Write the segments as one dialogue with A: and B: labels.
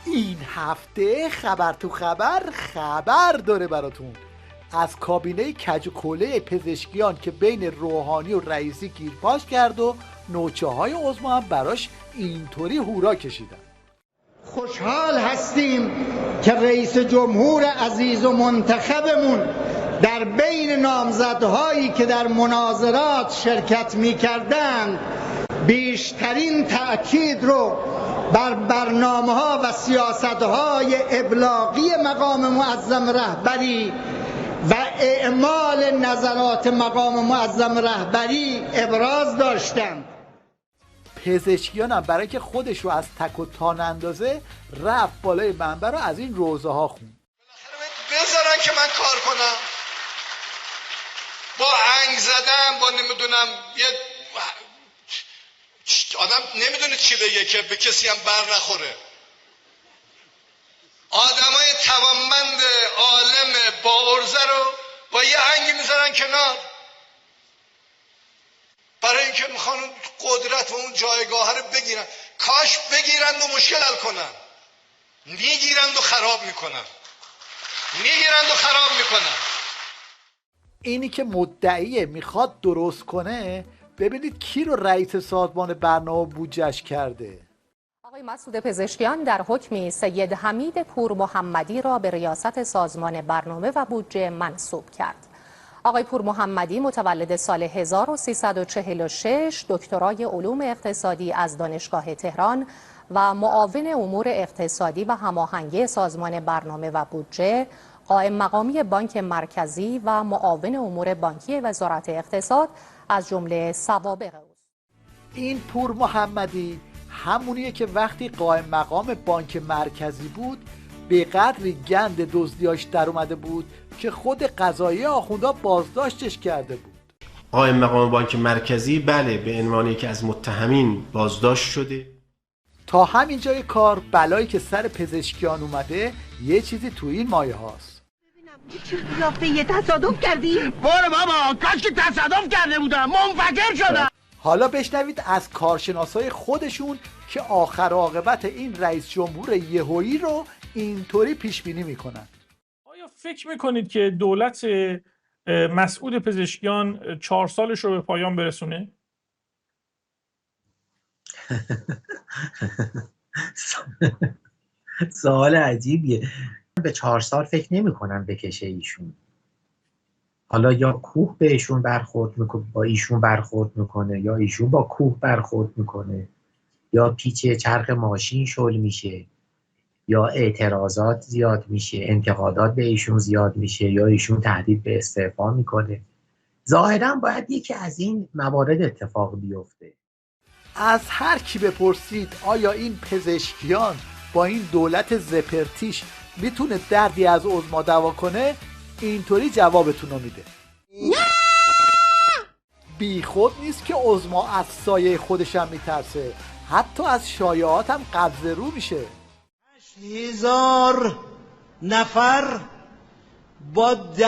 A: این هفته خبر تو خبر داره براتون از کابینه کج و کوله پزشکیان که بین روحانی و رئیسی گیرپاش کرد و نوچه های عظما هم براش اینطوری هورا کشیدن.
B: خوشحال هستیم که رئیس جمهور عزیز و منتخبمون در بین نامزدهایی که در مناظرات شرکت می‌کردند بیشترین تأکید رو بر برنامه‌ها و سیاست‌های ابلاغی مقام معظم رهبری و اعمال نظرات مقام معظم رهبری ابراز داشتند.
A: پزشکیان هم برای که خودش رو از تک و تان اندازه رفت بالای منبر رو از این روزه ها خوند.
C: بذارن که من کار کنم، با هنگ زدم، با نمیدونم یه آدم نمیدونه چی بگه که به کسی هم بر نخوره. آدمای توانمند عالم با ارزه رو با یه هنگی میذارن کنار برای اینکه میخوان قدرت و اون جایگاه رو بگیرن. کاش بگیرند و مشکل حل کنن. میگیرند و خراب میکنن.
A: اینی که مدعیه میخواد درست کنه، ببینید کی رو رئیس سازمان برنامه بودجه‌اش کرده.
D: آقای مسعود پزشکیان در حکمی سید حمید پور محمدی را به ریاست سازمان برنامه و بودجه منصوب کرد. آقای پور محمدی متولد سال 1346، دکترای علوم اقتصادی از دانشگاه تهران و معاون امور اقتصادی و هماهنگی سازمان برنامه و بودجه، قائم مقامی بانک مرکزی و معاون امور بانکی وزارت اقتصاد از جمله سوابق اوست.
A: این پور محمدی همونیه که وقتی قائم مقام بانک مرکزی بود به قدری گند دزدیاش در اومده بود که خود قضاییه آخوندا بازداشتش کرده بود.
E: قائم مقام بانک مرکزی بله به عنوان یکی از متهمین بازداشت شده.
A: تا همین جای کار بلایی که سر پزشکیان اومده یه چیزی تو این مایه هاست.
F: چه قیافه یه تصادف کردی؟
G: برو بابا، کاش که تصادف کرده بودم، منفجر شدم.
A: حالا بشنوید از کارشناسای خودشون که آخر عاقبت این رئیس جمهور یهویی رو اینطوری پیش بینی میکنن.
H: آیا فکر میکنید که دولت مسعود پزشکیان 4 سالش رو به پایان برسونه؟
I: سوال عجیبیه. به 4 سال فکر نمی کنم بکشه ایشون. حالا یا کوه به ایشون برخورد میکنه، با ایشون برخورد میکنه، یا ایشون با کوه برخورد میکنه، یا پیچ چرخ ماشین شل میشه، یا اعتراضات زیاد میشه، انتقادات به ایشون زیاد میشه، یا ایشون تهدید به استعفا میکنه. ظاهرا باید یکی از این موارد اتفاق بیفته.
A: از هر کی بپرسید آیا این پزشکیان با این دولت زپرتیش میتونه دردی از عظما دوا کنه، اینطوری جوابتون رو میده. بی خود نیست که عظما از سایه خودش هم میترسه، حتی از شایعات هم قبض رو میشه.
J: 8000 نفر با 10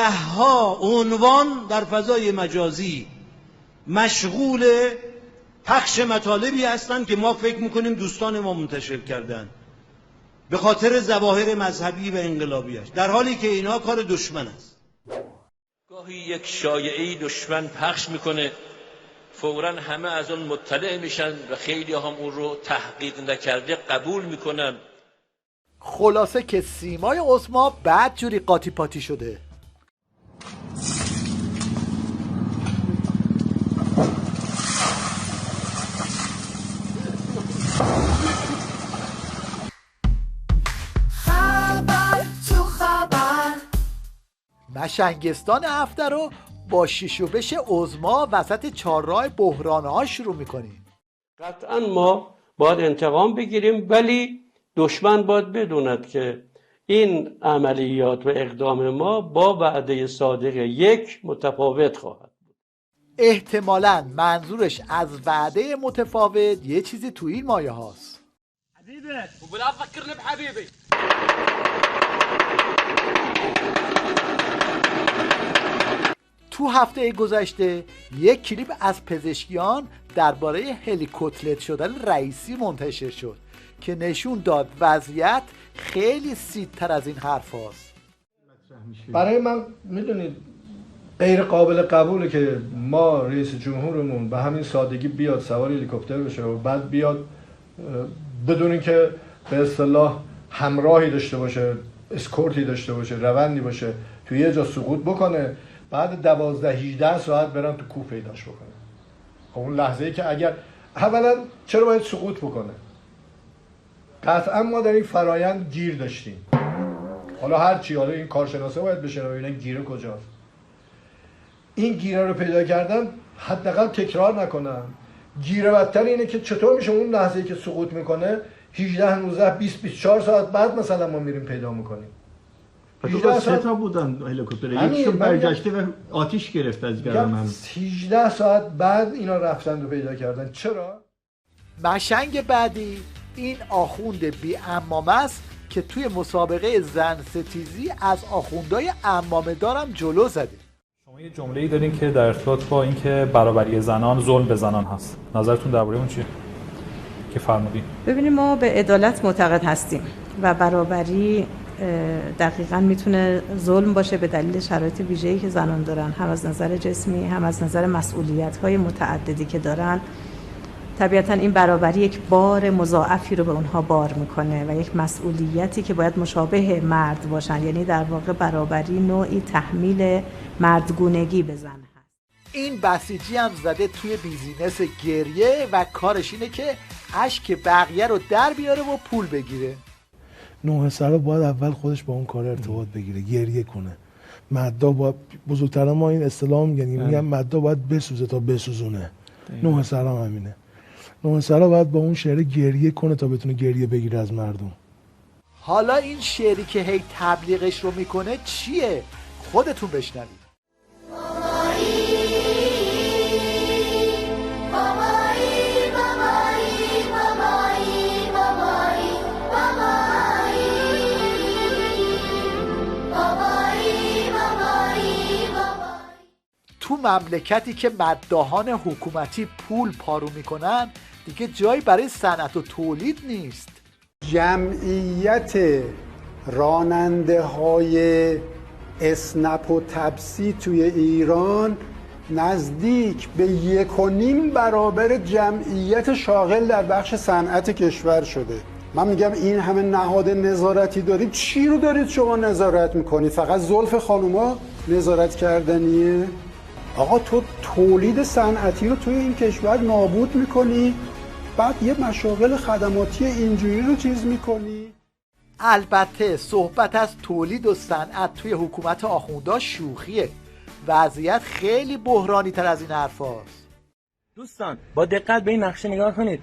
J: عنوان در فضای مجازی مشغول پخش مطالبی هستند که ما فکر میکنیم دوستان ما منتشر کردن به خاطر ظواهر مذهبی و انقلابیش، در حالی که اینها کار دشمن است.
K: گاهی یک شایعه‌ای دشمن پخش میکنه، فوراً همه از اون مطلع میشن و خیلی هم اون رو تحقیق نکرده قبول میکنن.
A: خلاصه که سیمای عظما بعد جوری قاطی پاتی شده. مشنگستان هفته رو با شیش و بش عظما وسط چهارراه بحران‌ها شروع میکنیم.
L: قطعا ما باید انتقام بگیریم، ولی دشمن باید بدوند که این عملیات و اقدام ما با وعده صادق یک متفاوت خواهد بود.
A: احتمالاً منظورش از وعده متفاوت یه چیزی تو این مایه هاست.
G: حبیبت وبلا تفكرني بحبيبي.
A: تو هفته گذشته یک کلیپ از پزشکیان درباره هلیکوتلت شدن رئیسی منتشر شد که نشون داد وضعیت خیلی سیدتر از این حرف هاست.
M: برای من میدونید غیر قابل قبوله که ما رئیس جمهورمون به همین سادگی بیاد سوار هلیکوپتر بشه و بعد بیاد بدون اینکه به اصطلاح همراهی داشته باشه، اسکورتی داشته باشه، روندی باشه، توی یه جا سقوط بکنه، بعد 12-18 ساعت برن تو کوه پیداش بکنه. خب اون لحظه‌ای که اگر اولا چرا باید سقوط بکنه؟ قطعا ما در این فرایند گیر داشتیم. حالا هر چی، حالا این کارشناسا باید بشن و ببینن گیر کجاست. این گیره رو پیدا کردن حداقل تکرار نکنن. گیره بدتر اینه که چطور میشه اون لحظه‌ای که سقوط میکنه 18 19 20 24 ساعت بعد مثلا ما میریم پیدا میکنیم.
N: 18 ساعت تا بودن هلیکوپتر، یکیشون برگشته و آتیش گرفت از گرم.
M: 18 ساعت بعد اینا رفتن و پیدا کردن. چرا؟
A: مشنگ بعدی این آخوند بی عمامه است که توی مسابقه زن ستیزی از آخوندای عمامه دارم جلو زده.
O: شما یه جمله‌ای دارین که در ارتباط با اینکه برابری زنان ظلم به زنان هست. نظرتون درباره اون چیه که فرمودین؟
P: ببینیم، ما به عدالت معتقد هستیم و برابری دقیقاً میتونه ظلم باشه به دلیل شرایط ویژه‌ای که زنان دارن، هم از نظر جسمی هم از نظر مسئولیت‌های متعددی که دارن. طبیعتاً این برابری یک بار مضاعفی رو به اونها بار میکنه و یک مسئولیتی که باید مشابه مرد باشن، یعنی در واقع برابری نوعی تحمیل مردگونگی به زن هست.
A: این بسیجی هم زده توی بیزینس گریه و کارش اینه که اشک بقیه رو در بیاره و پول بگیره.
Q: نوح سرا باید اول خودش با اون کار ارتباط بگیره، گریه کنه. مددا باید، بزرگتران ما این اصطلاح میگن مددا باید بسوزه تا بسوزونه. نوح سرا هم همینه. نوح سرا باید با اون شعر گریه کنه تا بتونه گریه بگیره از مردم.
A: حالا این شعری که هی تبلیغش رو میکنه چیه؟ خودتون بشنوید. تو مملکتی که مداحان حکومتی پول پارو میکنن دیگه جایی برای صنعت و تولید نیست.
R: جمعیت راننده های اسنپ و تپسی توی ایران نزدیک به 1.5 برابر جمعیت شاغل در بخش صنعت کشور شده. من میگم این همه نهاد نظارتی دارید، چی رو دارید شما نظارت میکنید؟ فقط زلف خانوما نظارت کردنیه؟ آقا تو تولید صنعتی رو توی این کشور نابود میکنی، بعد یه مشاغل خدماتی اینجوری رو چیز میکنی.
A: البته صحبت از تولید و صنعت توی حکومت آخوندا شوخیه. وضعیت خیلی بحرانی تر از این حرف هاست.
S: دوستان با دقت به این نقشه نگاه کنید.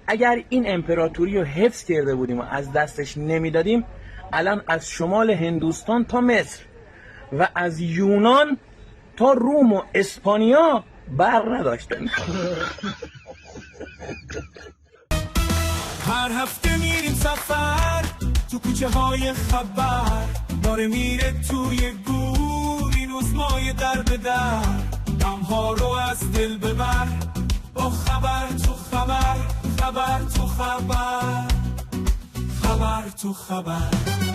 S: اگر این امپراتوری رو حفظ کرده بودیم و از دستش نمیدادیم، الان از شمال هندوستان تا مصر و از یونان تا روم و اسپانیا برق نداشتن.
T: هر هفته میریم سفر تو کوچه های خبر، داره میره توی گور این روزمای در به در، غمها رو از دل ببر با خبر تو خبر، خبر تو خبر، خبر تو خبر.